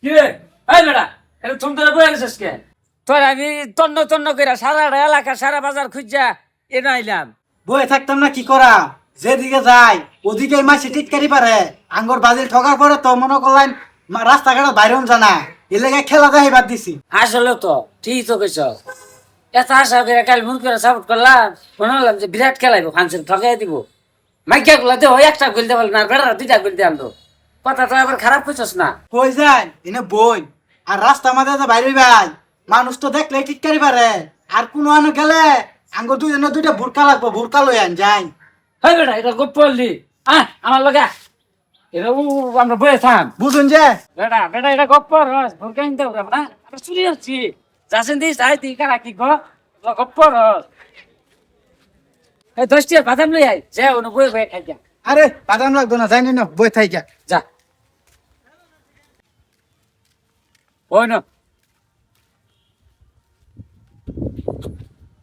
কি রে এই বেটা এটা তুমি তোরা বয়ে গেছিস কে তোর আমি তন্ন তন্ন কইরা সারা এলাকা সারা বাজার খুঁজা এনে আইলাম। বয়ে থাকতাম না কি করা, যেদিকে যাই ওদিকে মাসি টিটকারি পারে। আঙ্গর বাজিল ঠকার পরে তো মনে করলাম রাস্তাঘাট বাইরেও জানা, এ লেগে খেলা দেখাই বাদ দিছি। আসলে তো ঠিক তো কইছ, এত আশা করে কাল মন করে সাপোর্ট করলাম, মনে হলাম যে বিরাট খেলাইবো, ফাংশন ঠকাই দিব। মাইকা গুলা দেহ একটা গোল দেওয়াল না, বেড়া দুইটা গোল দিয়ে আনলো। কথা তো আবার খারাপ কইছস না। কই যায় এনে বই আর রাস্তা মাঝে যে বাইরে ভাই মানুষ তো দেখলে টিটকারি পারে। আর কোনো আনো গেলে আঙ্গর দুইজনের দুইটা ভুরকা লাগবো, ভুরকা লই আন যাই। হই বেটা এটা গোপ পড়লি আমার লগে এটা আমরা বয়ে থাম। বুঝুন যে বেটা বেটা এটা গপ পর ভুরকা নিতে হবে না, আমরা চুরি হচ্ছি। যাচ্ছেন দিস আই তুই কারা কি গপ পর এই 10 টিয়ার বাদাম লই আই যে ওনো বয়ে বয়ে খাই যা। আরে বাদাম লাগতো না, জানি না বই থাই যা। যা ওই না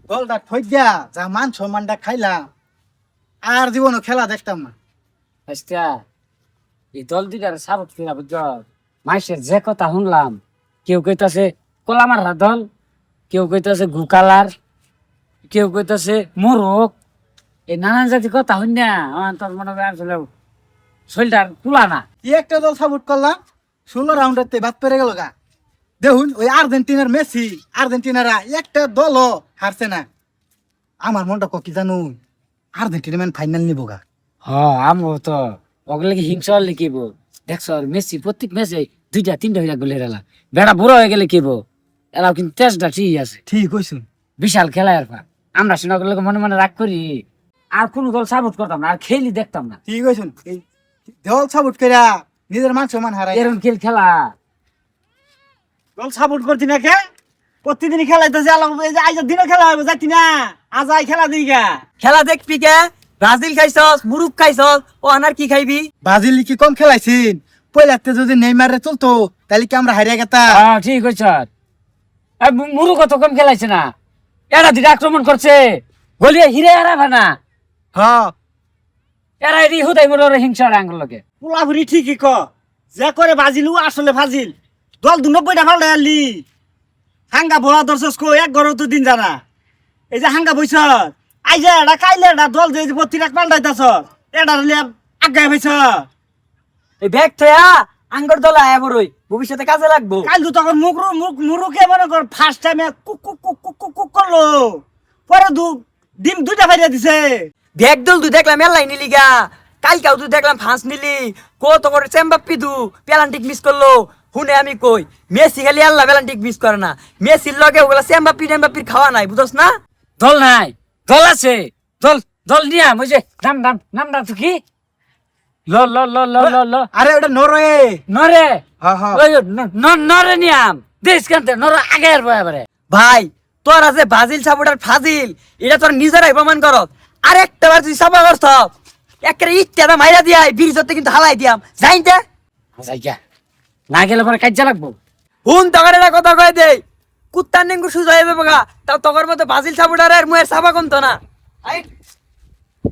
বলটা ঠই দিয়া যা মান সম্মানটা খাইলাম, আর জীবনও খেলা দেখতাম না। আচ্ছা এই দল দুইটার সাপোর্ট কিনা বুঝছ, মাইসের যে কথা শুনলাম, কেউ কইতাছে কোলামার দল, কেউ কইতাছে গুকালার, কেউ কইতাছে মোরক, এই নানান জাতি কথা শুন না আমার তোর মনে হয় আসলে শরীরটার তুলা না। কি একটা দল সাপোর্ট করলাম, 16 রাউন্ডের বাদ পেরে গেল গা। দেখুন ওই আর্জেন্টিনার মেসি, আর্জেন্টিনারা একটা দলও হারছে না। আমার মনটা কি জানুন, আর্জেন্টিনা ম্যান ফাইনাল নিব গা। হ আমো তো ওগুলো কি হিংসা হলে কিব, দেখছ মেসি প্রত্যেক ম্যাচে 2টা 3টা হইয়া গোলে এলা, বেড়া বুড়ো হয়ে গেলে কিব, এলাও কিন্তু তেজটা ঠিক আছে, ঠিক কইছুন। বিশাল খেলা আর আমরা সিনাগুলোকে মনে মনে রাগ করি, আর কোন দল সাপোর্ট করতাম না, আর খেলি দেখতাম না। ঠিক কইছুন, এই দল সাপোর্ট কইরা নিজের মান সম্মান হারাই। এরকম খেলা দল সাপোর্ট করতি না কে? প্রতিদিনই খেলাইতেছে, আজ দিনও খেলা হবে যাইতি না, আজ আই খেলা দিই গা। খেলা দেখবি কে? ব্রাজিল খাইছস, মুরুক খাইছস, ও আনার কি খাইবি? ব্রাজিল কি কম খেলাইছিন? পয়লাতে যদি নেইমারে চলতো তাহলে কি আমরা হারিয়ে গেতাম? ঠিক হয়েছে। মুরু কত কম খেলাইছে না, এরা দিকে আক্রমণ করছে, গলিয়ে হিরে হারাবে না, হ্যাঁ এরা এটি হুদাই মোড় হিংসা আঙ্গুলকে। পুলাপুরি ঠিকই ক, যে করে বাজিলু আসলে ফাজিল। দল 90টা ফাল আলি হাঙ্গা ভোলা দর্শক কো এক ঘর তো দিন জানা। এই যে হাঙ্গা বইছ আই যে এটা কাইলে এটা দল যে প্রতিটা পাল্টাইতাছ এটা আগায় বইছ। এই ব্যাগ থয়া আঙ্গর দল আয়া বড়ই, ভবিষ্যতে কাজে লাগবো। কাল তো তখন মুরুকে মনে কর ফার্স্ট টাইমে cook cook cook cook cook cook করলো, পরে ডিম 2টা ফাইরা দিছে। ব্যাগ দল তুই দেখলাম মেলাই নিলি গা, কালকাও তুই দেখলাম ফাঁস নিলি, কত করে চেম্বাপ্পি দু পেলান্টিক মিস করলো। শুনে আমি কই মেসি খালি আল্লাহ পেলান্টিক মিস করে না, মেসির লগে ওগুলা চেম্বাপ্পির খাওয়া নাই, বুঝছ না? দল নাই, দল আছে, দল দল নিয়া বুঝে নাম নাম নাম নাম তো কি ল ল ল ল ল ল আরে ওটা নরওয়ে। নরে হ্যাঁ হ্যাঁ নরে নিয়াম দেশ কান্তে নর আগে আর এবারে। ভাই তোরা যে ব্রাজিল সাপোর্টার ফাজিল, এটা তোর নিজেরাই প্রমাণ করত। আর একটা বার তুই সাপা করছ একেবারে ইচ্ছা মাইরা দিয়াই বিরিজতে কিন্তু হালাই দিয়াম যাইতে। যাইয়া না গেলে পরে কাজে লাগবো। হুন তখন একটা কথা কয়ে দেই, কুত্তার নেঙ্গু সুজা হয়ে যাবে গা, তাও তখন মতো ব্রাজিল সাপোর্টারের মুয়ের সাপা কমতো না।